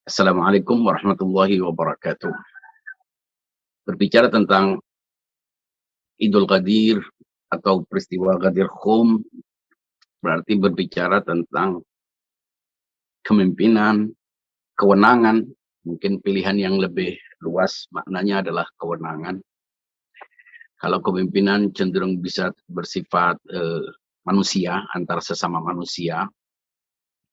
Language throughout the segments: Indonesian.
Assalamualaikum warahmatullahi wabarakatuh. Berbicara tentang Idul Qadir atau peristiwa Ghadir Khum, berarti berbicara tentang kepemimpinan, kewenangan, mungkin pilihan yang lebih luas maknanya adalah kewenangan. Kalau kepemimpinan cenderung bisa bersifat manusia, antar sesama manusia,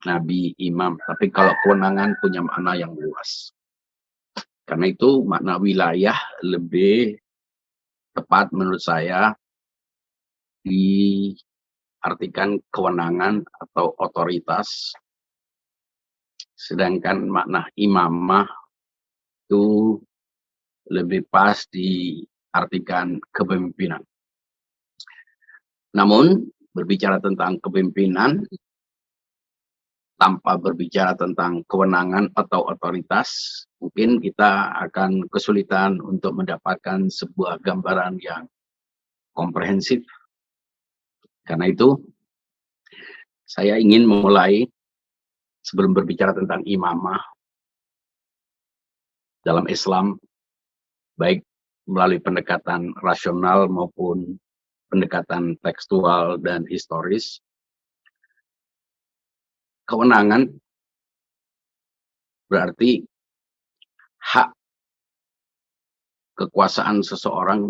nabi, imam, tapi kalau kewenangan punya makna yang luas. Karena itu makna wilayah lebih tepat menurut saya diartikan kewenangan atau otoritas, sedangkan makna imamah itu lebih pas diartikan kepemimpinan. Namun, berbicara tentang kepemimpinan tanpa berbicara tentang kewenangan atau otoritas, mungkin kita akan kesulitan untuk mendapatkan sebuah gambaran yang komprehensif. Karena itu, saya ingin memulai sebelum berbicara tentang imamah dalam Islam, baik melalui pendekatan rasional maupun pendekatan tekstual dan historis. Kewenangan berarti hak kekuasaan seseorang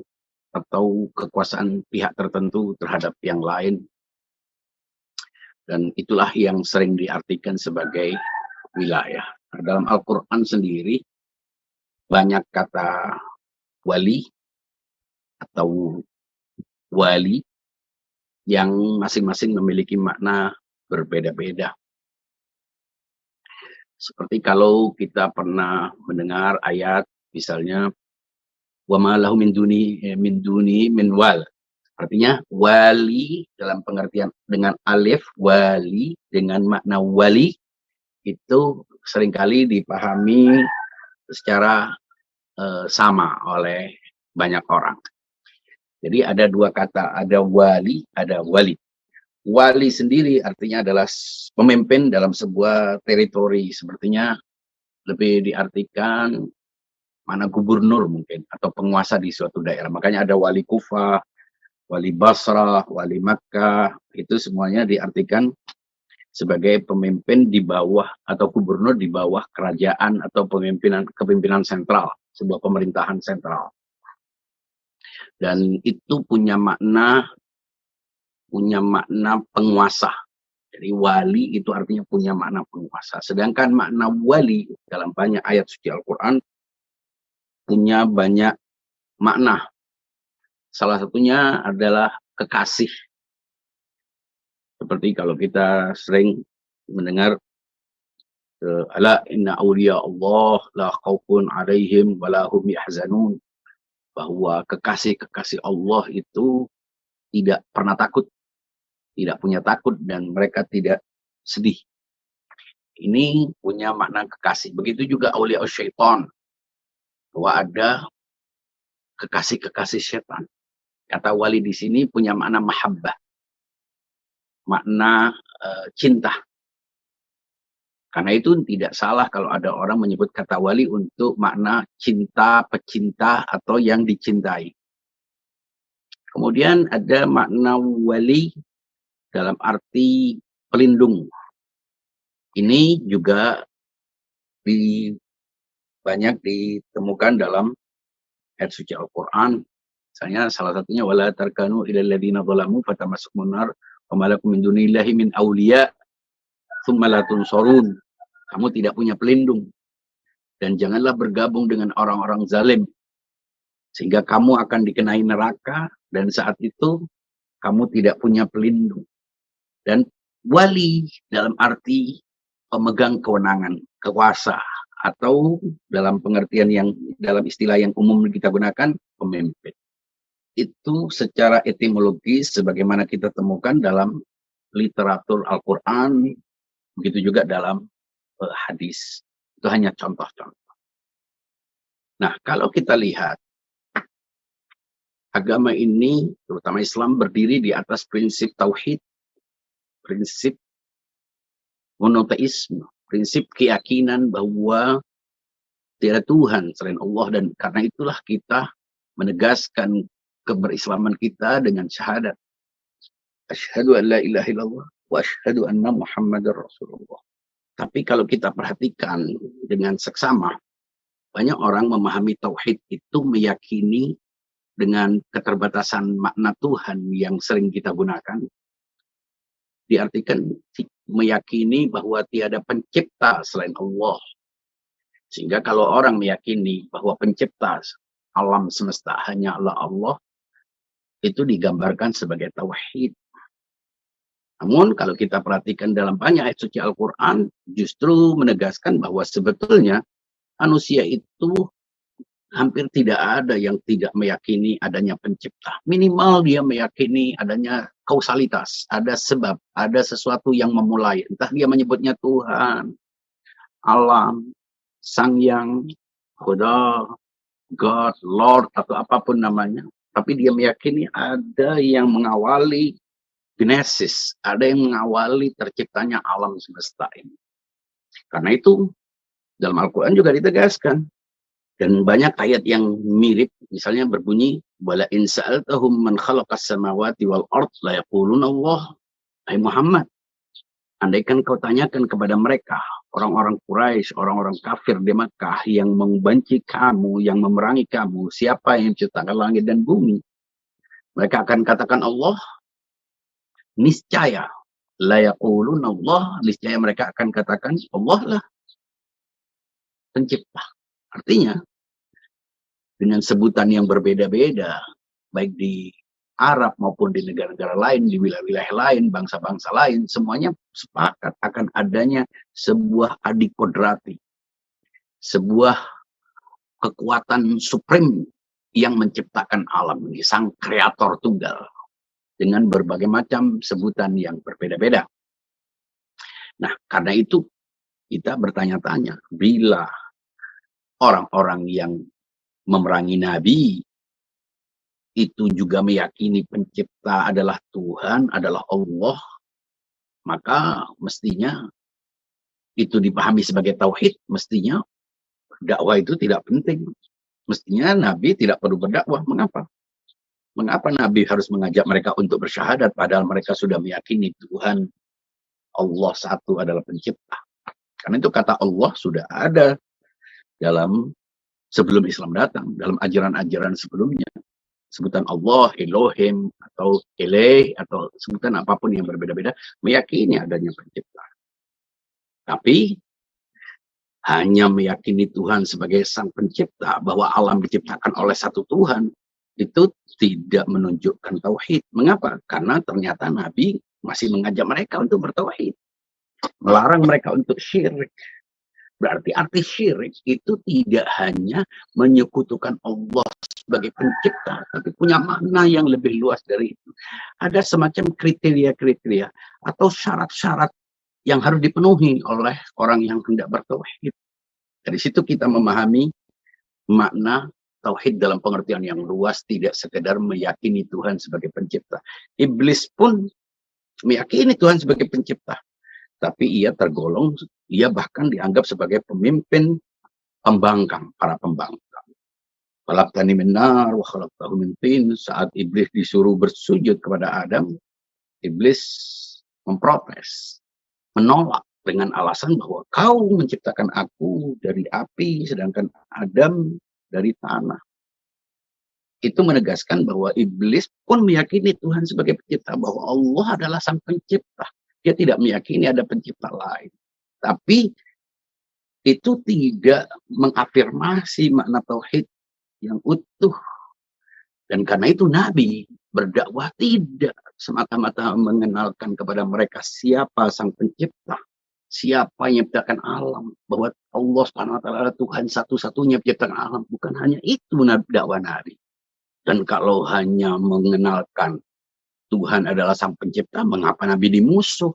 atau kekuasaan pihak tertentu terhadap yang lain. Dan itulah yang sering diartikan sebagai wilayah. Nah, dalam Al-Quran sendiri, banyak kata wali atau wali yang masing-masing memiliki makna berbeda-beda. Seperti kalau kita pernah mendengar ayat misalnya wa ma lahu min duni min wal. Artinya wali dalam pengertian dengan alif, wali dengan makna wali itu seringkali dipahami secara sama oleh banyak orang. Jadi ada dua kata, ada wali, ada wali. Wali sendiri artinya adalah pemimpin dalam sebuah teritori. Sepertinya lebih diartikan mana gubernur mungkin atau penguasa di suatu daerah. Makanya ada wali Kufah, wali Basrah, wali Makkah. Itu semuanya diartikan sebagai pemimpin di bawah atau gubernur di bawah kerajaan atau kepemimpinan sentral, sebuah pemerintahan sentral. Dan itu punya makna penguasa. Jadi wali itu artinya punya makna penguasa. Sedangkan makna wali dalam banyak ayat suci Al-Quran punya banyak makna. Salah satunya adalah kekasih. Seperti kalau kita sering mendengar ala inna awliya Allah la khaufun alaihim wa la hum yahzanun, bahwa kekasih-kekasih Allah itu tidak pernah takut, tidak punya takut, dan mereka tidak sedih. Ini punya makna kekasih. Begitu juga aulia syaitan, bahwa ada kekasih-kekasih setan. Kata wali di sini punya makna mahabbah, makna cinta. Karena itu tidak salah kalau ada orang menyebut kata wali untuk makna cinta, pecinta, atau yang dicintai. Kemudian ada makna wali dalam arti pelindung. Ini juga banyak ditemukan dalam ayat suci Al-Quran. Misalnya salah satunya wala tarkanu ilal ladzina zalamu fatamassakumun nar wa ma lakum min dunillahi min awliya tsumma la tunsurun. Kamu tidak punya pelindung dan janganlah bergabung dengan orang-orang zalim sehingga kamu akan dikenai neraka, dan saat itu kamu tidak punya pelindung. Dan wali dalam arti pemegang kewenangan, kekuasa, atau dalam pengertian yang dalam istilah yang umum kita gunakan, pemimpin. Itu secara etimologis sebagaimana kita temukan dalam literatur Al-Quran, begitu juga dalam hadis. Itu hanya contoh-contoh. Nah, kalau kita lihat agama ini, terutama Islam, berdiri di atas prinsip tauhid, prinsip monoteisme, prinsip keyakinan bahwa tiada Tuhan selain Allah, dan karena itulah kita menegaskan keberislaman kita dengan syahadat asyhadu an la ilaha illallah wa asyhadu anna muhammadar rasulullah. Tapi kalau kita perhatikan dengan seksama, banyak orang memahami tauhid itu meyakini dengan keterbatasan makna Tuhan yang sering kita gunakan. Diartikan meyakini bahwa tiada pencipta selain Allah. Sehingga kalau orang meyakini bahwa pencipta alam semesta hanya Allah, itu digambarkan sebagai tauhid. Namun kalau kita perhatikan dalam banyak ayat suci Al-Quran, justru menegaskan bahwa sebetulnya manusia itu hampir tidak ada yang tidak meyakini adanya pencipta. Minimal dia meyakini adanya kausalitas, ada sebab, ada sesuatu yang memulai. Entah dia menyebutnya Tuhan, alam, Sang Yang, Khuda, God, Lord, atau apapun namanya. Tapi dia meyakini ada yang mengawali Genesis, ada yang mengawali terciptanya alam semesta ini. Karena itu, dalam Al-Quran juga ditegaskan. Dan banyak ayat yang mirip, misalnya berbunyi, wala in sa'altahum man khalaqas samawati wal ard la yaquluna Allah. Hai Muhammad, andaikan kau tanyakan kepada mereka, orang-orang Quraisy, orang-orang kafir di Makkah yang membenci kamu, yang memerangi kamu, siapa yang menciptakan langit dan bumi? Mereka akan katakan Allah. Niscaya la yaquluna Allah, niscaya mereka akan katakan Allah lah pencipta. Artinya dengan sebutan yang berbeda-beda, baik di Arab maupun di negara-negara lain, di wilayah-wilayah lain, bangsa-bangsa lain, semuanya sepakat akan adanya sebuah adikodrati, sebuah kekuatan supreme yang menciptakan alam ini, sang kreator tunggal, dengan berbagai macam sebutan yang berbeda-beda. Nah, karena itu kita bertanya-tanya, bila orang-orang yang memerangi Nabi itu juga meyakini pencipta adalah Tuhan, adalah Allah, maka mestinya itu dipahami sebagai tauhid, mestinya dakwah itu tidak penting. Mestinya Nabi tidak perlu berdakwah. Mengapa? Mengapa Nabi harus mengajak mereka untuk bersyahadat padahal mereka sudah meyakini Tuhan Allah satu adalah pencipta? Karena itu kata Allah sudah ada dalam sebelum Islam datang, dalam ajaran-ajaran sebelumnya. Sebutan Allah, Elohim, atau Eleh, atau sebutan apapun yang berbeda-beda, meyakini adanya pencipta. Tapi hanya meyakini Tuhan sebagai sang pencipta, bahwa alam diciptakan oleh satu Tuhan, itu tidak menunjukkan tauhid. Mengapa? Karena ternyata Nabi masih mengajak mereka untuk bertauhid, melarang mereka untuk syirik. Berarti arti syirik itu tidak hanya menyekutukan Allah sebagai pencipta, tapi punya makna yang lebih luas dari itu. Ada semacam kriteria-kriteria atau syarat-syarat yang harus dipenuhi oleh orang yang hendak bertauhid. Dari situ kita memahami makna tauhid dalam pengertian yang luas, tidak sekedar meyakini Tuhan sebagai pencipta. Iblis pun meyakini Tuhan sebagai pencipta, tapi ia tergolong, ia bahkan dianggap sebagai pemimpin pembangkang, para pembangkang. Khalaqtani min nar wa khalaqtahu min tin. Saat iblis disuruh bersujud kepada Adam, iblis memprotes, menolak dengan alasan bahwa kau menciptakan aku dari api, sedangkan Adam dari tanah. Itu menegaskan bahwa iblis pun meyakini Tuhan sebagai pencipta, bahwa Allah adalah sang pencipta. Dia tidak meyakini ada pencipta lain. Tapi itu tidak mengafirmasi makna tauhid yang utuh. Dan karena itu Nabi berdakwah tidak semata-mata mengenalkan kepada mereka siapa sang pencipta, siapa yang menciptakan alam, bahwa Allah Subhanahu wa taala Tuhan satu-satunya penciptakan alam. Bukan hanya itu dakwah Nabi. Dan kalau hanya mengenalkan Tuhan adalah sang pencipta, mengapa Nabi dimusuh?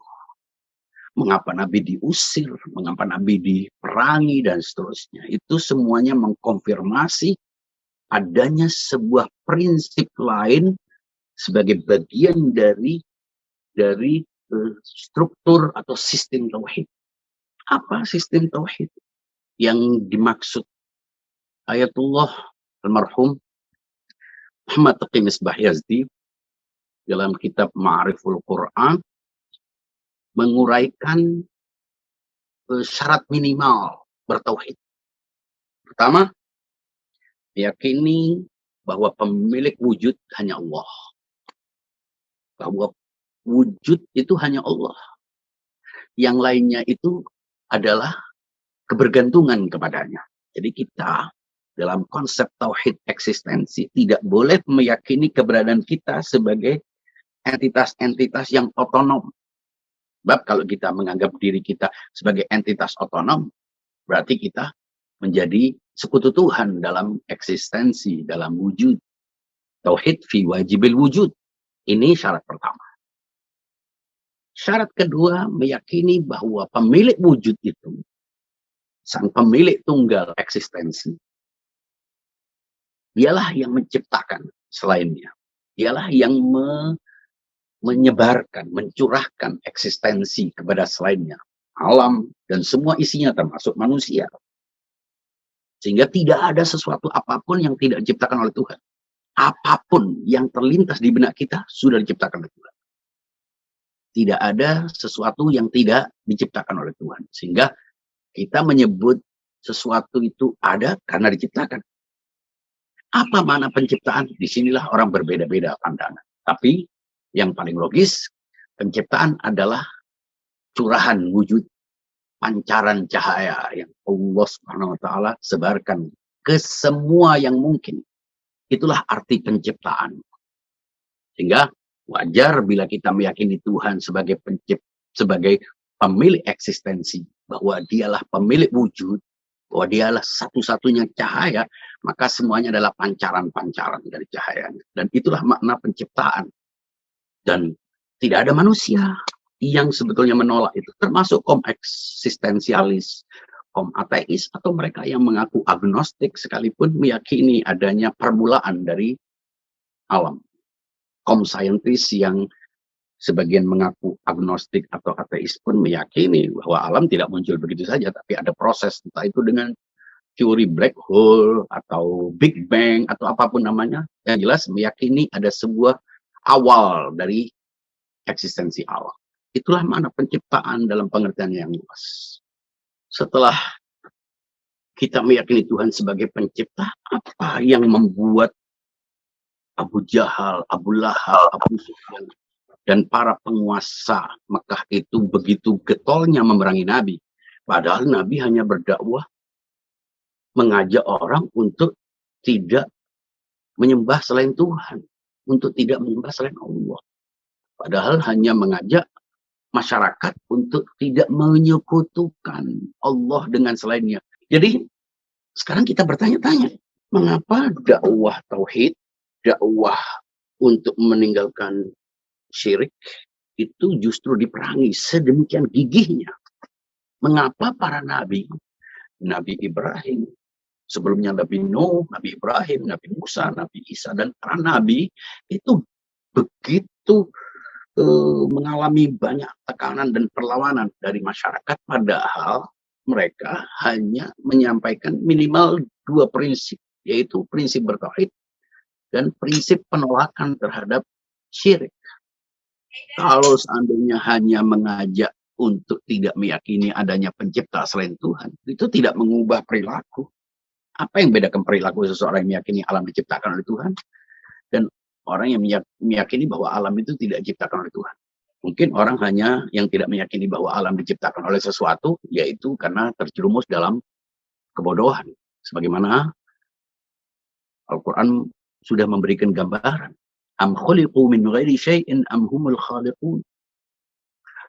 Mengapa Nabi diusir? Mengapa Nabi diperangi? Dan seterusnya. Itu semuanya mengkonfirmasi adanya sebuah prinsip lain sebagai bagian dari struktur atau sistem tauhid. Apa sistem tauhid yang dimaksud? Ayatullah almarhum Muhammad Taqi Misbah Yazdi dalam kitab Ma'riful Quran menguraikan syarat minimal bertauhid. Pertama, meyakini bahwa pemilik wujud hanya Allah. Bahwa wujud itu hanya Allah. Yang lainnya itu adalah kebergantungan kepadanya. Jadi kita dalam konsep tauhid eksistensi tidak boleh meyakini keberadaan kita sebagai entitas-entitas yang otonom. Sebab kalau kita menganggap diri kita sebagai entitas otonom, berarti kita menjadi sekutu Tuhan dalam eksistensi, dalam wujud. Tauhid fi wajibil wujud. Ini syarat pertama. Syarat kedua, meyakini bahwa pemilik wujud itu, sang pemilik tunggal eksistensi, dialah yang menciptakan selainnya. Dialah yang menyebarkan, mencurahkan eksistensi kepada selainnya. Alam dan semua isinya termasuk manusia. Sehingga tidak ada sesuatu apapun yang tidak diciptakan oleh Tuhan. Apapun yang terlintas di benak kita sudah diciptakan oleh Tuhan. Tidak ada sesuatu yang tidak diciptakan oleh Tuhan. Sehingga kita menyebut sesuatu itu ada karena diciptakan. Apa makna penciptaan? Disinilah orang berbeda-beda pandangan. Tapi yang paling logis, penciptaan adalah curahan wujud, pancaran cahaya yang Allah Subhanahu wa taala sebarkan ke semua yang mungkin. Itulah arti penciptaan. Sehingga wajar bila kita meyakini Tuhan sebagai sebagai pemilik eksistensi, bahwa dialah pemilik wujud, bahwa dialah satu-satunya cahaya, maka semuanya adalah pancaran-pancaran dari cahayanya. Dan itulah makna penciptaan. Dan tidak ada manusia yang sebetulnya menolak itu, termasuk kaum eksistensialis, kaum ateis, atau mereka yang mengaku agnostik sekalipun meyakini adanya permulaan dari alam. Kaum saintis yang sebagian mengaku agnostik atau ateis pun meyakini bahwa alam tidak muncul begitu saja, tapi ada proses, entah itu dengan teori black hole atau Big Bang atau apapun namanya. Yang jelas meyakini ada sebuah awal dari eksistensi alam. Itulah makna penciptaan dalam pengertian yang luas. Setelah kita meyakini Tuhan sebagai pencipta, apa yang membuat Abu Jahal, Abu Lahab, Abu Sufyan, dan para penguasa Mekah itu begitu getolnya memerangi Nabi? Padahal Nabi hanya berdakwah, mengajak orang untuk tidak menyembah selain Tuhan, untuk tidak menyembah selain Allah. Padahal hanya mengajak masyarakat untuk tidak menyekutukan Allah dengan selainnya. Jadi sekarang kita bertanya-tanya, mengapa dakwah tauhid, dakwah untuk meninggalkan syirik itu justru diperangi sedemikian gigihnya? Mengapa para nabi, Nabi Ibrahim, sebelumnya Nabi Nuh, Nabi Ibrahim, Nabi Musa, Nabi Isa, dan para nabi itu begitu mengalami banyak tekanan dan perlawanan dari masyarakat, padahal mereka hanya menyampaikan minimal dua prinsip, yaitu prinsip bertauhid dan prinsip penolakan terhadap syirik. Kalau seandainya hanya mengajak untuk tidak meyakini adanya pencipta selain Tuhan, itu tidak mengubah perilaku. Apa yang bedakan perilaku seseorang yang meyakini alam diciptakan oleh Tuhan dan orang yang meyakini bahwa alam itu tidak diciptakan oleh Tuhan? Mungkin orang hanya yang tidak meyakini bahwa alam diciptakan oleh sesuatu, yaitu karena terjerumus dalam kebodohan. Sebagaimana Al-Quran sudah memberikan gambaran. Am khuliqu min ghairi syai'in am humul khaliqun.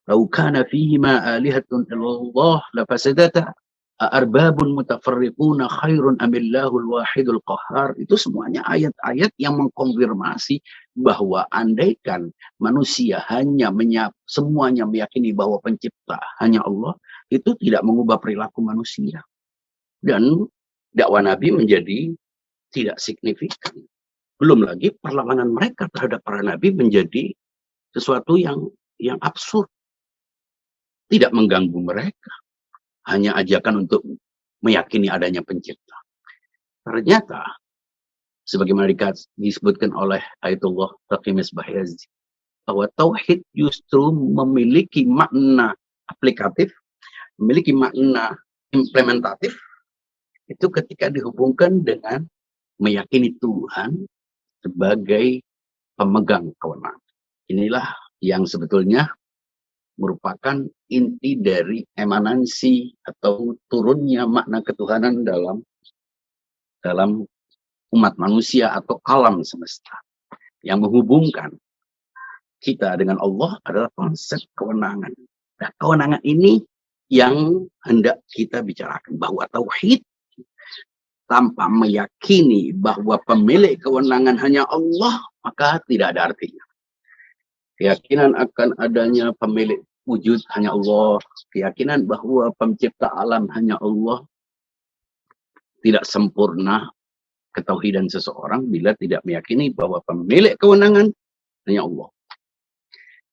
Law kana fihima alihatun illallah lafasadata. Arbabun mutafarriquna khairun amillahul wahidul qahhar. Itu semuanya ayat-ayat yang mengkonfirmasi bahwa andaikan manusia hanya semuanya meyakini bahwa pencipta hanya Allah, itu tidak mengubah perilaku manusia. Dan dakwah Nabi menjadi tidak signifikan. Belum lagi perlawanan mereka terhadap para nabi menjadi sesuatu yang absurd. Tidak mengganggu mereka. hanya ajakan untuk meyakini adanya pencipta. Ternyata, sebagaimana disebutkan oleh Ayatullah Taqi Misbah Yazdi, bahwa tauhid justru memiliki makna aplikatif, memiliki makna implementatif, itu ketika dihubungkan dengan meyakini Tuhan sebagai pemegang kewenangan. Inilah yang sebetulnya merupakan inti dari emanansi atau turunnya makna ketuhanan dalam umat manusia atau alam semesta. Yang menghubungkan kita dengan Allah adalah konsep kewenangan. Nah, kewenangan ini yang hendak kita bicarakan, bahwa tauhid tanpa meyakini bahwa pemilik kewenangan hanya Allah, maka tidak ada artinya. Keyakinan akan adanya pemilik wujud hanya Allah, keyakinan bahwa pencipta alam hanya Allah, tidak sempurna ketauhidan seseorang bila tidak meyakini bahwa pemilik kewenangan hanya Allah.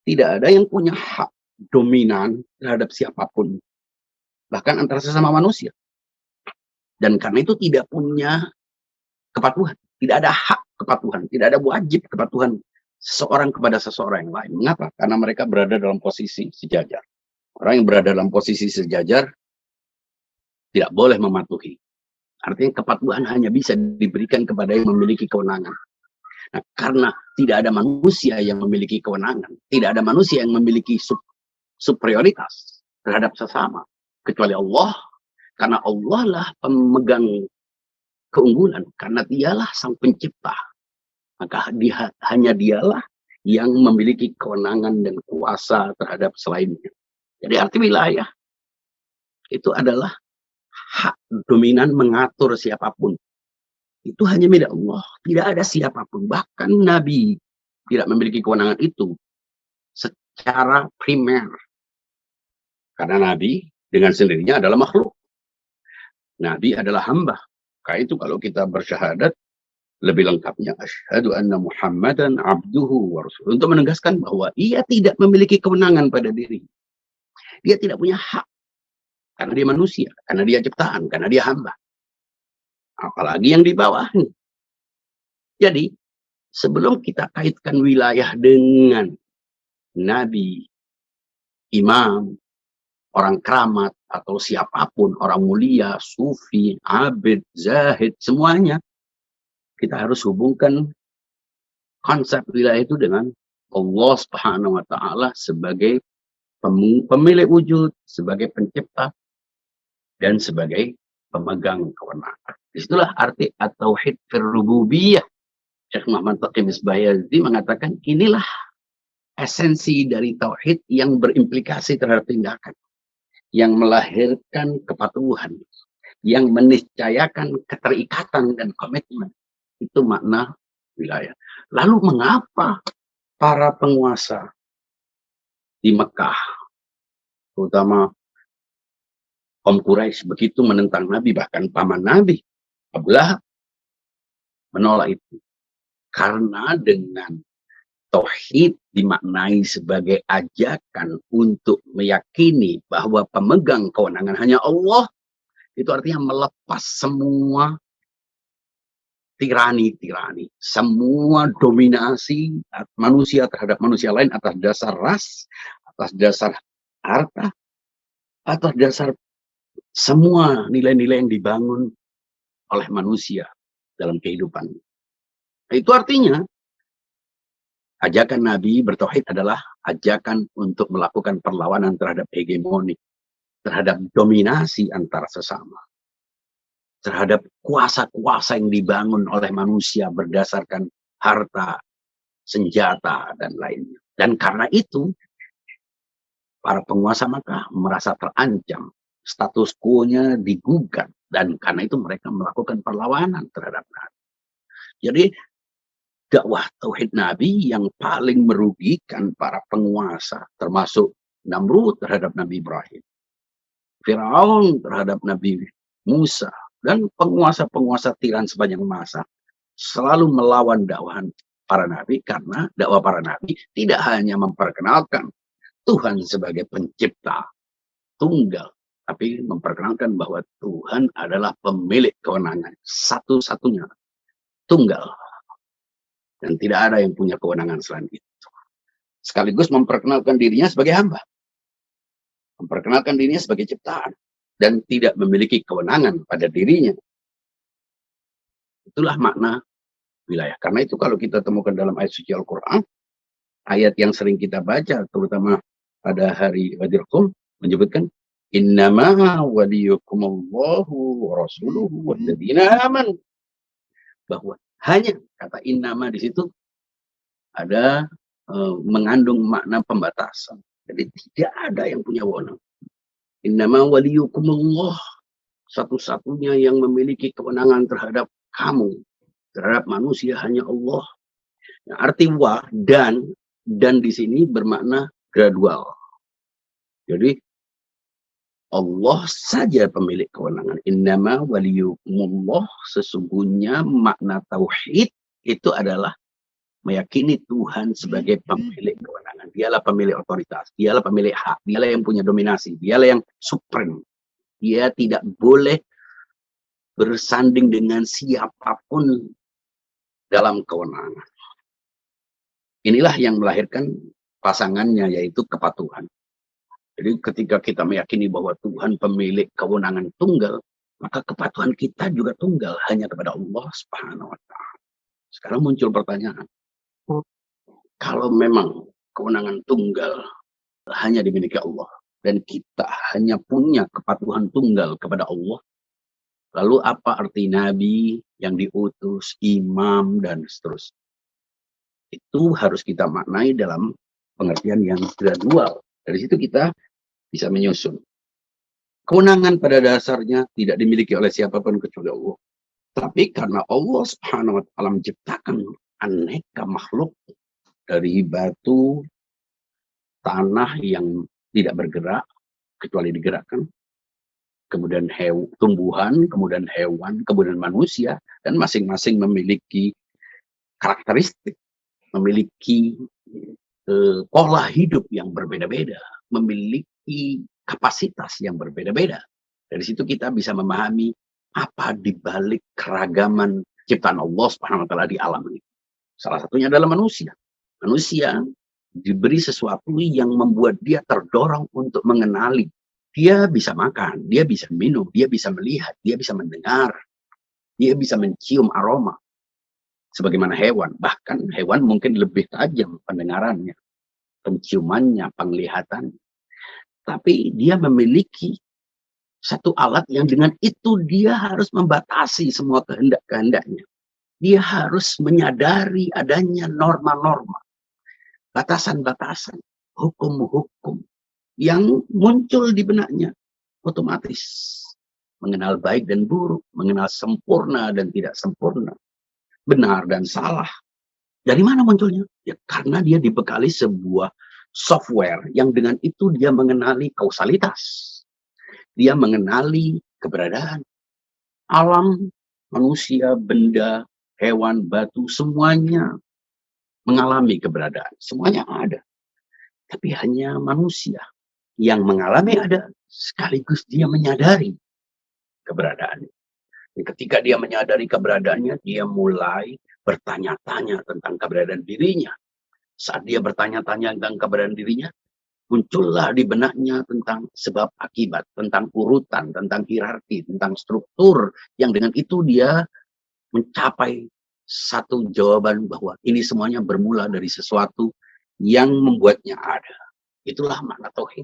Tidak ada yang punya hak dominan terhadap siapapun, bahkan antara sesama manusia. Dan karena itu tidak punya kepatuhan, tidak ada hak kepatuhan, tidak ada wajib kepatuhan seseorang kepada seseorang yang lain. Mengapa? Karena mereka berada dalam posisi sejajar. Orang yang berada dalam posisi sejajar tidak boleh mematuhi. Artinya kepatuhan hanya bisa diberikan kepada yang memiliki kewenangan. Nah, karena tidak ada manusia yang memiliki kewenangan, tidak ada manusia yang memiliki superioritas terhadap sesama, kecuali Allah. Karena Allah lah pemegang keunggulan, karena dialah sang pencipta. Maka hanya dialah yang memiliki kewenangan dan kuasa terhadap selainnya. Jadi arti wilayah itu adalah hak dominan mengatur siapapun. Itu hanya milik Allah. Tidak ada siapapun. Bahkan Nabi tidak memiliki kewenangan itu secara primer. Karena Nabi dengan sendirinya adalah makhluk. Nabi adalah hamba. Karena itu kalau kita bersyahadat, lebih lengkapnya asyhadu anna Muhammadan abduhu wa rasuluh, untuk menegaskan bahwa ia tidak memiliki kewenangan pada diri. Dia tidak punya hak karena dia manusia, karena dia ciptaan, karena dia hamba. Apalagi yang di bawahnya. Jadi sebelum kita kaitkan wilayah dengan nabi, imam, orang keramat, atau siapapun, orang mulia, sufi, abid, zahid, semuanya, kita harus hubungkan konsep wilayah itu dengan Allah Subhanahu wa Ta'ala sebagai pemilik wujud, sebagai pencipta, dan sebagai pemegang kewenangan. Disitulah arti at-tauhid fir rububiyah. Syekh Muhammad Taqi Misbah Yazdi mengatakan inilah esensi dari tauhid yang berimplikasi terhadap tindakan, yang melahirkan kepatuhan, yang meniscayakan keterikatan dan komitmen. Itu makna wilayah. Lalu mengapa para penguasa di Mekah, terutama Kaum Quraisy, begitu menentang Nabi, bahkan paman Nabi, Abu Lahab, menolak itu? Karena dengan tauhid dimaknai sebagai ajakan untuk meyakini bahwa pemegang kewenangan hanya Allah, itu artinya melepas semua tirani-tirani, semua dominasi manusia terhadap manusia lain atas dasar ras, atas dasar harta, atas dasar semua nilai-nilai yang dibangun oleh manusia dalam kehidupan. Itu artinya ajakan Nabi bertauhid adalah ajakan untuk melakukan perlawanan terhadap hegemoni, terhadap dominasi antar sesama, terhadap kuasa-kuasa yang dibangun oleh manusia berdasarkan harta, senjata, dan lainnya. Dan karena itu, para penguasa Makkah merasa terancam, status quo-nya digugat, dan karena itu mereka melakukan perlawanan terhadap Nabi. Jadi, dakwah tauhid Nabi yang paling merugikan para penguasa, termasuk Namrud terhadap Nabi Ibrahim, Firaun terhadap Nabi Musa, dan penguasa-penguasa tiran sepanjang masa, selalu melawan dakwahan para nabi, karena dakwah para nabi tidak hanya memperkenalkan Tuhan sebagai pencipta tunggal, tapi memperkenalkan bahwa Tuhan adalah pemilik kewenangan, satu-satunya, tunggal, dan tidak ada yang punya kewenangan selain itu. Sekaligus memperkenalkan dirinya sebagai hamba, memperkenalkan dirinya sebagai ciptaan, dan tidak memiliki kewenangan pada dirinya. Itulah makna wilayah. Karena itu kalau kita temukan dalam ayat suci Al-Quran, ayat yang sering kita baca, terutama pada hari Ghadir Qum, menyebutkan, Innama waliyukumullahu wa rasuluhu walladzina amanu. Bahwa hanya kata innama di situ ada mengandung makna pembatasan. Jadi tidak ada yang punya wewenang. Innama waliyukumullah, satu-satunya yang memiliki kewenangan terhadap kamu, terhadap manusia hanya Allah. Nah, arti wa dan di sini bermakna gradual. Jadi Allah saja pemilik kewenangan. Innama waliyukumullah, sesungguhnya makna tauhid itu adalah meyakini Tuhan sebagai pemilik kewenangan. Dialah pemilik otoritas, dialah pemilik hak, dialah yang punya dominasi, dialah yang supreme. Dia tidak boleh bersanding dengan siapapun dalam kewenangan. Inilah yang melahirkan pasangannya, yaitu kepatuhan. Jadi ketika kita meyakini bahwa Tuhan pemilik kewenangan tunggal, maka kepatuhan kita juga tunggal hanya kepada Allah Subhanahu wa Ta'ala. Sekarang muncul pertanyaan, kalau memang kewenangan tunggal hanya dimiliki Allah, dan kita hanya punya kepatuhan tunggal kepada Allah, lalu apa arti nabi yang diutus, imam, dan seterusnya? Itu harus kita maknai dalam pengertian yang gradual. Dari situ kita bisa menyusun. Kewenangan pada dasarnya tidak dimiliki oleh siapapun kecuali Allah. Tapi karena Allah Subhanahu wa Ta'ala menciptakan aneka makhluk dari batu, tanah yang tidak bergerak kecuali digerakkan, kemudian tumbuhan, kemudian hewan, kemudian manusia, dan masing-masing memiliki karakteristik, memiliki pola hidup yang berbeda-beda, memiliki kapasitas yang berbeda-beda. Dari situ kita bisa memahami apa dibalik keragaman ciptaan Allah Subhanahu wa Ta'ala di alam ini. Salah satunya adalah manusia. Manusia diberi sesuatu yang membuat dia terdorong untuk mengenali. Dia bisa makan, dia bisa minum, dia bisa melihat, dia bisa mendengar, dia bisa mencium aroma. Sebagaimana hewan, bahkan hewan mungkin lebih tajam pendengarannya, penciumannya, penglihatannya. Tapi dia memiliki satu alat yang dengan itu dia harus membatasi semua kehendak-kehendaknya. Dia harus menyadari adanya norma-norma, batasan-batasan, hukum-hukum yang muncul di benaknya otomatis. Mengenal baik dan buruk, mengenal sempurna dan tidak sempurna, benar dan salah. Dari mana munculnya? Ya karena dia dibekali sebuah software yang dengan itu dia mengenali kausalitas. Dia mengenali keberadaan alam, manusia, benda, hewan, batu, semuanya mengalami keberadaan. Semuanya ada. Tapi hanya manusia yang mengalami ada sekaligus dia menyadari keberadaannya. Dan ketika dia menyadari keberadaannya, dia mulai bertanya-tanya tentang keberadaan dirinya. Saat dia bertanya-tanya tentang keberadaan dirinya, muncullah di benaknya tentang sebab akibat, tentang urutan, tentang hierarki, tentang struktur, yang dengan itu dia mencapai satu jawaban bahwa ini semuanya bermula dari sesuatu yang membuatnya ada. Itulah makna tauhid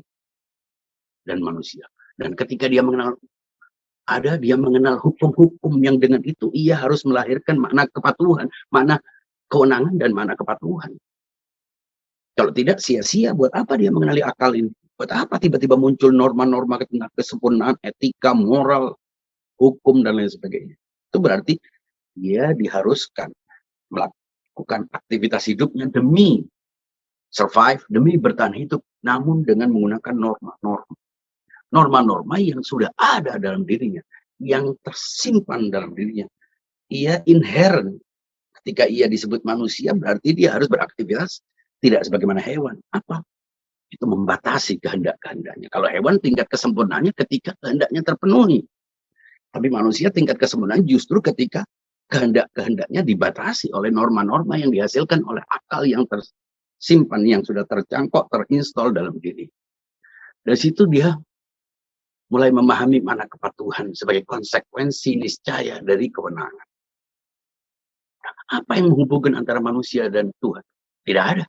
dan manusia. Dan ketika dia mengenal ada, dia mengenal hukum-hukum yang dengan itu ia harus melahirkan makna kepatuhan, makna kewenangan dan makna kepatuhan. Kalau tidak, sia-sia. Buat apa dia mengenali akal ini? Buat apa tiba-tiba muncul norma-norma tentang kesempurnaan, etika, moral, hukum, dan lain sebagainya? Itu berarti dia diharuskan melakukan aktivitas hidupnya demi survive, demi bertahan hidup, namun dengan menggunakan norma-norma. Norma-norma yang sudah ada dalam dirinya, yang tersimpan dalam dirinya. Ia inherent. Ketika ia disebut manusia, berarti dia harus beraktivitas tidak sebagaimana hewan. Apa? itu membatasi kehendak-kehendaknya. Kalau hewan tingkat kesempurnaannya ketika kehendaknya terpenuhi. Tapi manusia tingkat kesempurnaannya justru ketika kehendak-kehendaknya dibatasi oleh norma-norma yang dihasilkan oleh akal yang tersimpan, yang sudah tercangkok, terinstall dalam diri. Dari situ dia mulai memahami mana kepatuhan sebagai konsekuensi niscaya dari kewenangan. Apa yang menghubungkan antara manusia dan Tuhan? Tidak ada.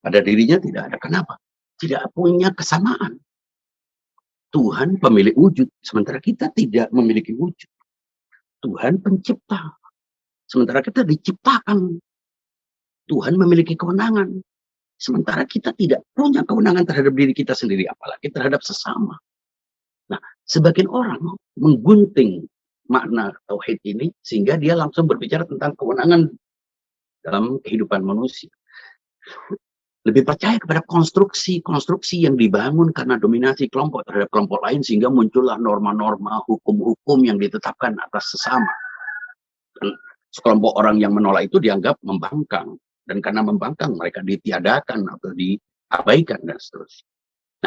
Pada dirinya tidak ada. Kenapa? Tidak punya kesamaan. Tuhan pemilik wujud, sementara kita tidak memiliki wujud. Tuhan pencipta, sementara kita diciptakan. Tuhan memiliki kewenangan, sementara kita tidak punya kewenangan terhadap diri kita sendiri, apalagi terhadap sesama. Nah, sebagian orang menggunting makna tauhid ini sehingga dia langsung berbicara tentang kewenangan dalam kehidupan manusia. Lebih percaya kepada konstruksi yang dibangun karena dominasi kelompok terhadap kelompok lain sehingga muncullah norma-norma hukum-hukum yang ditetapkan atas sesama. Dan sekelompok orang yang menolak itu dianggap membangkang, dan karena membangkang mereka ditiadakan atau diabaikan dan seterusnya.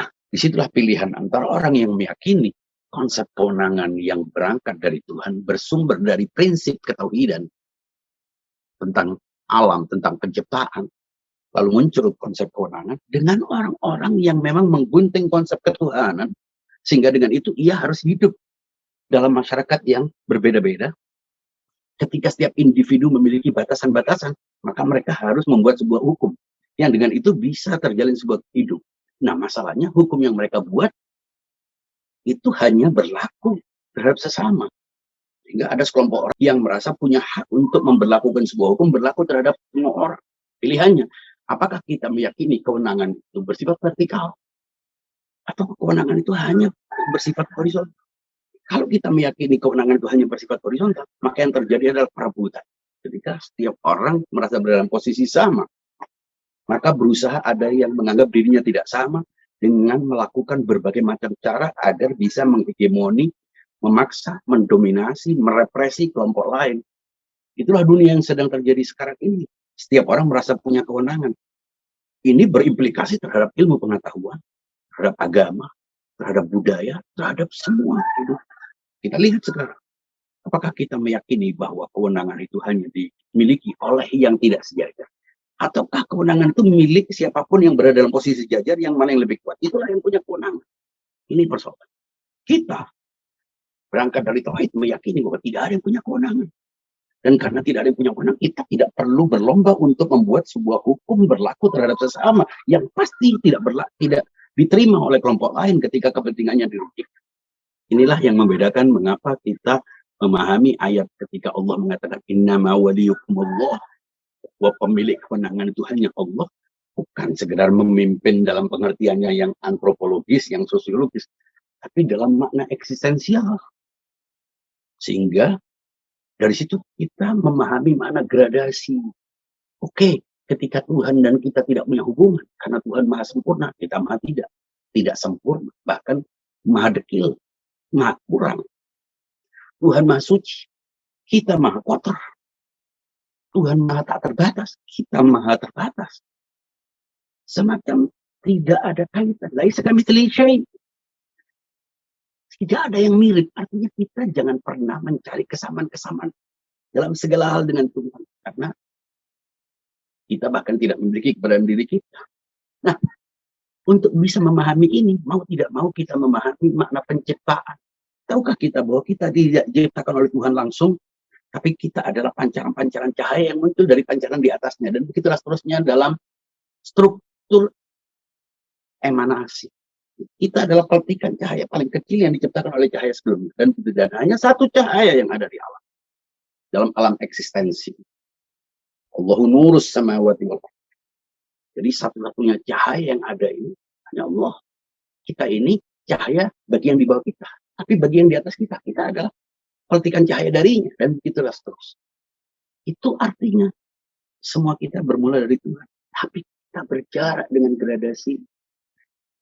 Nah, disitulah pilihan antara orang yang meyakini konsep kewenangan yang berangkat dari Tuhan, bersumber dari prinsip ketauhidan tentang alam, tentang penciptaan, lalu muncul konsep kewenangan, dengan orang-orang yang memang menggunting konsep ketuhanan, sehingga dengan itu ia harus hidup dalam masyarakat yang berbeda-beda. Ketika setiap individu memiliki batasan-batasan, maka mereka harus membuat sebuah hukum, yang dengan itu bisa terjalin sebuah hidup. Nah, masalahnya hukum yang mereka buat, itu hanya berlaku terhadap sesama. Sehingga ada sekelompok orang yang merasa punya hak untuk memberlakukan sebuah hukum berlaku terhadap semua orang. Pilihannya, apakah kita meyakini kewenangan itu bersifat vertikal? Atau kewenangan itu hanya bersifat horizontal? Kalau kita meyakini kewenangan itu hanya bersifat horizontal, maka yang terjadi adalah perebutan. Ketika setiap orang merasa berada dalam posisi sama, maka berusaha ada yang menganggap dirinya tidak sama dengan melakukan berbagai macam cara agar bisa menghegemoni, memaksa, mendominasi, merepresi kelompok lain. Itulah dunia yang sedang terjadi sekarang ini. Setiap orang merasa punya kewenangan. Ini berimplikasi terhadap ilmu pengetahuan, terhadap agama, terhadap budaya, terhadap semua hidup. Kita lihat sekarang. Apakah kita meyakini bahwa kewenangan itu hanya dimiliki oleh yang tidak sejajar? Ataukah kewenangan itu milik siapapun yang berada dalam posisi sejajar, yang mana yang lebih kuat? Itulah yang punya kewenangan. Ini persoalan. Kita berangkat dari tauhid meyakini bahwa tidak ada yang punya kewenangan. Dan karena tidak ada yang punya kewenangan, kita tidak perlu berlomba untuk membuat sebuah hukum berlaku terhadap sesama yang pasti tidak diterima oleh kelompok lain ketika kepentingannya dirugikan. Inilah yang membedakan mengapa kita memahami ayat ketika Allah mengatakan innama waliyukumullah, bahwa pemilik kewenangan itu hanya Allah, bukan sekedar memimpin dalam pengertiannya yang antropologis, yang sosiologis, tapi dalam makna eksistensial. Sehingga dari situ kita memahami makna gradasi. Oke, ketika Tuhan dan kita tidak punya hubungan, karena Tuhan maha sempurna, kita maha tidak sempurna, bahkan maha dekil, maha kurang. Tuhan maha suci, kita maha kotor. Tuhan maha tak terbatas, kita maha terbatas. Semacam tidak ada kaitan. Laisa kamitslihi syai'. Tidak ada yang mirip. Artinya kita jangan pernah mencari kesamaan-kesamaan dalam segala hal dengan Tuhan. Karena kita bahkan tidak memiliki keberadaan diri kita. Nah, untuk bisa memahami ini, mau tidak mau kita memahami makna penciptaan. Tahukah kita bahwa kita tidak diciptakan oleh Tuhan langsung, tapi kita adalah pancaran-pancaran cahaya yang muncul dari pancaran di atasnya. Dan begitulah seterusnya dalam struktur emanasi. Kita adalah petikan cahaya paling kecil yang diciptakan oleh cahaya sebelumnya. Dan hanya satu cahaya yang ada di alam. Dalam alam eksistensi. Allahu nurus samawati wal ardh. Jadi satu-satunya cahaya yang ada ini hanya Allah. Kita ini cahaya bagi yang di bawah kita. Tapi bagi yang di atas kita adalah petikan cahaya darinya. Dan begitulah seterusnya. Itu artinya semua kita bermula dari Tuhan. Tapi kita berjarak dengan gradasi.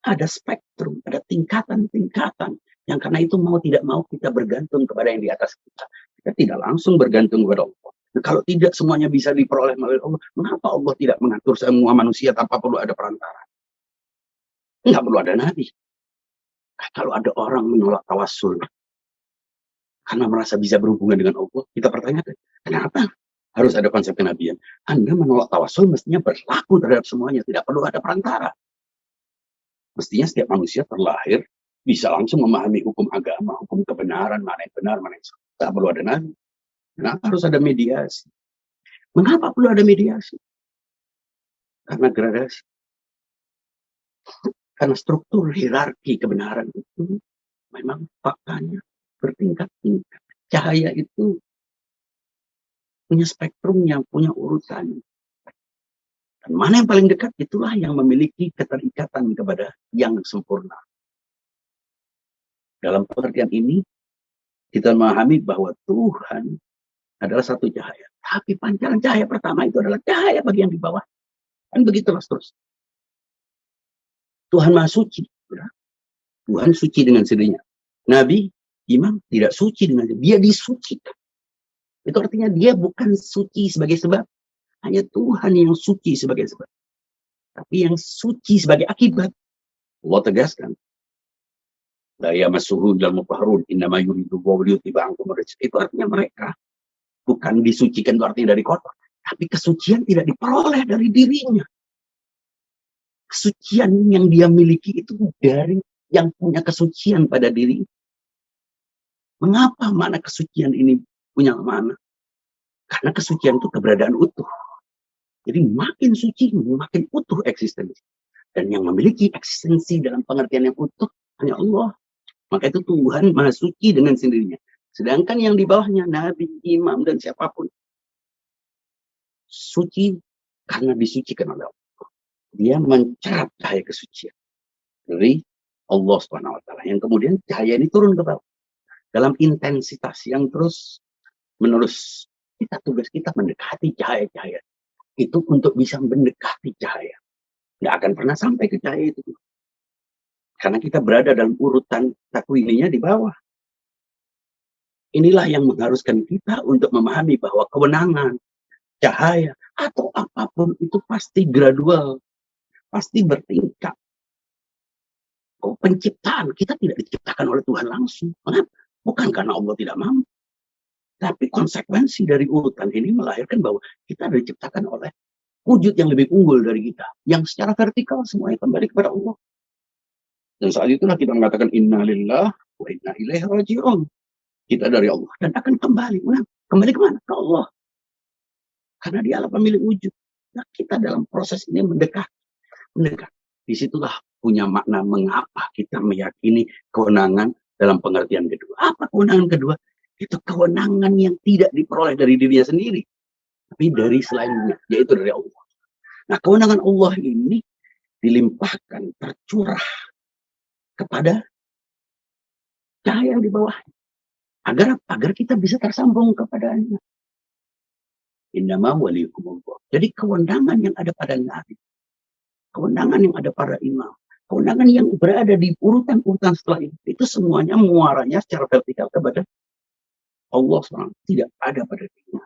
Ada spektrum, ada tingkatan-tingkatan. Yang karena itu mau tidak mau kita bergantung kepada yang di atas kita. Kita tidak langsung bergantung kepada Allah. Nah, kalau tidak semuanya bisa diperoleh melalui Allah, mengapa Allah tidak mengatur semua manusia tanpa perlu ada perantara? Nggak perlu ada nabi. Kalau ada orang menolak tawassul karena merasa bisa berhubungan dengan Allah, kita pertanyakan, kenapa harus ada konsep kenabian? Anda menolak tawassul mestinya berlaku terhadap semuanya, tidak perlu ada perantara. Mestinya setiap manusia terlahir bisa langsung memahami hukum agama, hukum kebenaran, mana yang benar, mana yang salah. Tak perlu ada nabi. Kenapa harus ada mediasi? Mengapa perlu ada mediasi? Karena gradasi. Karena struktur hierarki kebenaran itu memang faktanya bertingkat-tingkat. Cahaya itu punya spektrumnya, punya urutannya. Dan mana yang paling dekat, itulah yang memiliki keterikatan kepada yang sempurna. Dalam pengertian ini, kita memahami bahwa Tuhan adalah satu cahaya. Tapi pancaran cahaya pertama itu adalah cahaya bagi yang di bawah. Dan begitulah terus. Tuhan Maha Suci. Tuhan suci dengan sendirinya. Nabi, imam, tidak suci dengan sendirinya. Dia disucikan. Itu artinya dia bukan suci sebagai sebab. Hanya Tuhan yang suci sebagai sebab. Tapi yang suci sebagai akibat. Allah tegaskan. La yamassuhu illal mutahharun innama yuridu Allahu liyuthiba ankum ar-rijsa. Itu artinya mereka bukan disucikan itu artinya dari kotor. Tapi kesucian tidak diperoleh dari dirinya. Kesucian yang dia miliki itu dari yang punya kesucian pada diri. Mengapa mana kesucian ini punya mana? Karena kesucian itu keberadaan utuh. Jadi makin suci, makin utuh eksistensi. Dan yang memiliki eksistensi dalam pengertian yang utuh hanya Allah. Maka itu Tuhan Maha Suci dengan sendirinya. Sedangkan yang di bawahnya, Nabi, Imam, dan siapapun, suci karena disucikan oleh Allah. Dia mencerap cahaya kesucian dari Allah SWT. Yang kemudian cahaya ini turun ke bawah. Dalam intensitas yang terus menerus. Tugas kita mendekati cahaya-cahaya. Itu untuk bisa mendekati cahaya. Nggak akan pernah sampai ke cahaya itu. Karena kita berada dalam urutan takwininya di bawah. Inilah yang mengharuskan kita untuk memahami bahwa kewenangan, cahaya, atau apapun itu pasti gradual. Pasti bertingkat. Penciptaan, kita tidak diciptakan oleh Tuhan langsung. Mengapa? Bukan karena Allah tidak mampu. Tapi konsekuensi dari urutan ini melahirkan bahwa kita diciptakan oleh wujud yang lebih unggul dari kita. Yang secara vertikal semuanya kembali kepada Allah. Dan saat itulah kita mengatakan inna lillah wa inna ilaihi raji'un. Kita dari Allah dan akan kembali. Kembali kemana? Ke Allah. Karena dia adalah pemilik wujud. Nah, kita dalam proses ini mendekat. Disitulah punya makna mengapa kita meyakini kewenangan dalam pengertian kedua. Apa kewenangan kedua? Itu kewenangan yang tidak diperoleh dari dirinya sendiri. Tapi dari selainnya, yaitu dari Allah. Nah, kewenangan Allah ini dilimpahkan, tercurah kepada cahaya yang di bawahnya. Agar kita bisa tersambung kepadanya. Innama waliyukumullah. Jadi kewenangan yang ada pada Nabi, kewenangan yang ada pada imam, kewenangan yang berada di urutan-urutan setelah itu semuanya muaranya secara vertikal kepada Allah SWT. Tidak ada pada dirinya.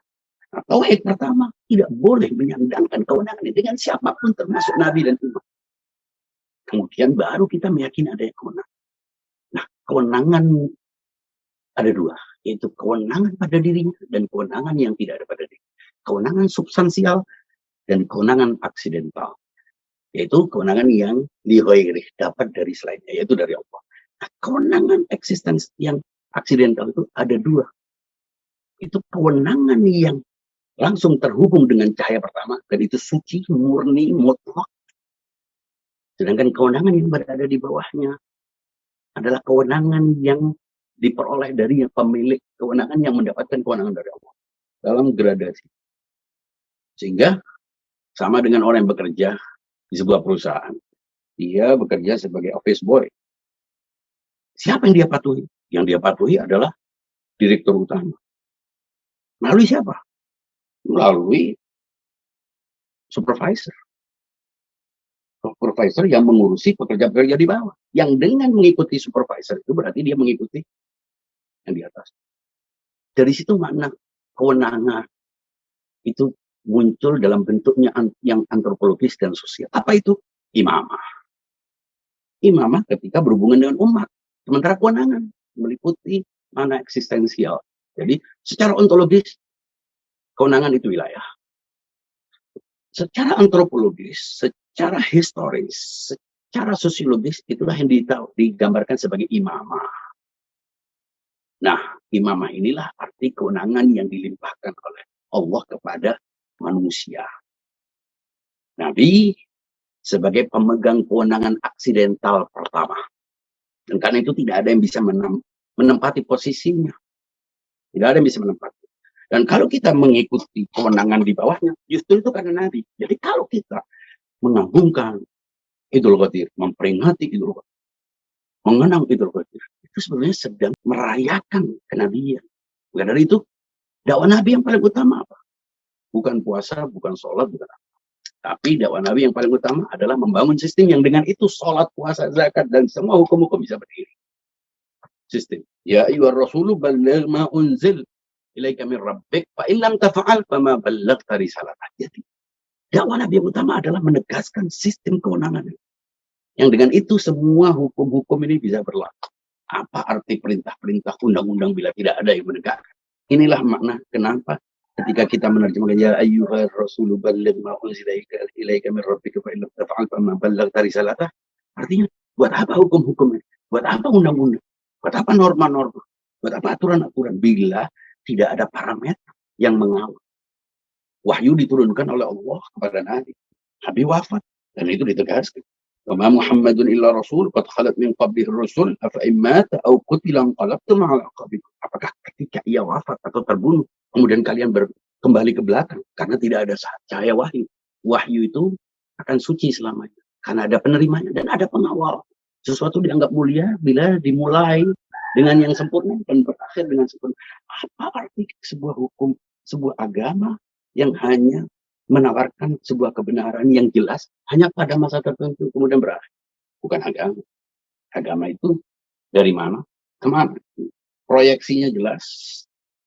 Nah, tauhid pertama tidak boleh menyandangkan kewenangan ini dengan siapapun termasuk Nabi dan imam. Kemudian baru kita meyakini adanya kewenangan. Nah, kewenangan ada dua, yaitu kewenangan pada dirinya dan kewenangan yang tidak ada pada dirinya. Kewenangan substansial dan kewenangan aksidental. Yaitu kewenangan yang lighairih, dapat dari selainnya, yaitu dari Allah. Nah, kewenangan eksistensi yang aksidental itu ada dua. Itu kewenangan yang langsung terhubung dengan cahaya pertama, dan itu suci, murni, mutlak. Sedangkan kewenangan yang berada di bawahnya adalah kewenangan yang diperoleh dari pemilik kewenangan yang mendapatkan kewenangan dari Allah. Dalam gradasi. Sehingga sama dengan orang yang bekerja di sebuah perusahaan. Dia bekerja sebagai office boy. Siapa yang dia patuhi? Yang dia patuhi adalah direktur utama. Melalui siapa? Melalui supervisor. Supervisor yang mengurusi pekerja-pekerja di bawah. Yang dengan mengikuti supervisor itu berarti dia mengikuti yang di atas. Dari situ makna kewenangan itu muncul dalam bentuknya yang antropologis dan sosial. Apa itu? Imamah. imamah ketika berhubungan dengan umat. Sementara kewenangan meliputi mana eksistensial. Jadi secara ontologis kewenangan itu wilayah. Secara antropologis, secara historis, secara sosiologis itulah yang digambarkan sebagai imamah. Nah, imamah inilah arti kewenangan yang dilimpahkan oleh Allah kepada manusia. Nabi sebagai pemegang kewenangan aksidental pertama. Dan karena itu tidak ada yang bisa menempati posisinya. Tidak ada yang bisa menempati. Dan kalau kita mengikuti kewenangan di bawahnya, justru itu karena Nabi. Jadi kalau kita mengagungkan Idul Qadir, memperingati Idul Qadir, mengenang Idul Qadir, itu sebenarnya sedang merayakan kenabian. Maka dari itu, dakwah Nabi yang paling utama apa? Bukan puasa, bukan sholat, bukan apa. Tapi dakwah Nabi yang paling utama adalah membangun sistem yang dengan itu sholat, puasa, zakat, dan semua hukum-hukum bisa berdiri. Sistem. Ya ayyuhar rasulu balligh ma unzil ilaika min rabbik fa in lam taf'al fama ballaghta risalatah. Jadi dakwah Nabi yang utama adalah menegaskan sistem kewenangan. Yang dengan itu semua hukum-hukum ini bisa berlaku. Apa arti perintah-perintah undang-undang bila tidak ada yang menegakkan? Inilah makna kenapa ketika kita menerjemahkan ya ayyuhar rasulu balligh ma unzila ilaika min rabbika fa in lam taf'al fama ballaghta risalatah. Artinya buat apa hukum-hukum ini? Buat apa undang-undang? Buat apa norma-norma? Buat apa aturan-aturan bila tidak ada parameter yang mengawal? Wahyu diturunkan oleh Allah kepada Nabi. Nabi wafat dan itu ditegaskan. Wa ma Muhammadun illa rasul qad khalat min qablihi rusul afa in mata aw qutila anqalabtum ala aqabikum. Apakah ketika ia wafat atau terbunuh kemudian kalian kembali ke belakang karena tidak ada cahaya wahyu. Wahyu itu akan suci selamanya karena ada penerimanya dan ada pengawal. Sesuatu dianggap mulia bila dimulai dengan yang sempurna dan berakhir dengan sempurna. Apa arti sebuah hukum, sebuah agama yang hanya menawarkan sebuah kebenaran yang jelas hanya pada masa tertentu kemudian berakhir? Bukan agama. Agama itu dari mana? Kemana? Proyeksinya jelas,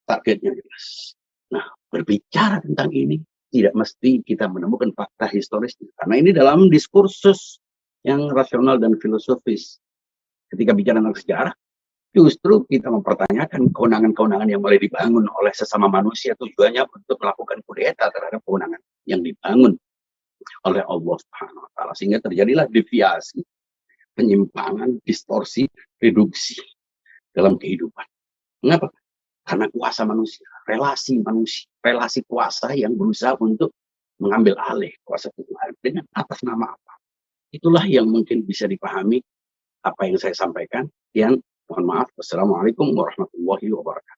targetnya jelas. Nah, berbicara tentang ini tidak mesti kita menemukan fakta historisnya. Karena ini dalam diskursus yang rasional dan filosofis. Ketika bicara tentang sejarah, justru kita mempertanyakan kewenangan-kewenangan yang mulai dibangun oleh sesama manusia tujuannya untuk melakukan kudeta terhadap kewenangan yang dibangun oleh Allah Subhanahu wa taala sehingga terjadilah deviasi, penyimpangan, distorsi, reduksi dalam kehidupan. Mengapa? Karena kuasa manusia, relasi kuasa yang berusaha untuk mengambil alih kuasa Tuhan dengan atas nama apa? Itulah yang mungkin bisa dipahami apa yang saya sampaikan. Mohon maaf. Wassalamualaikum warahmatullahi wabarakatuh.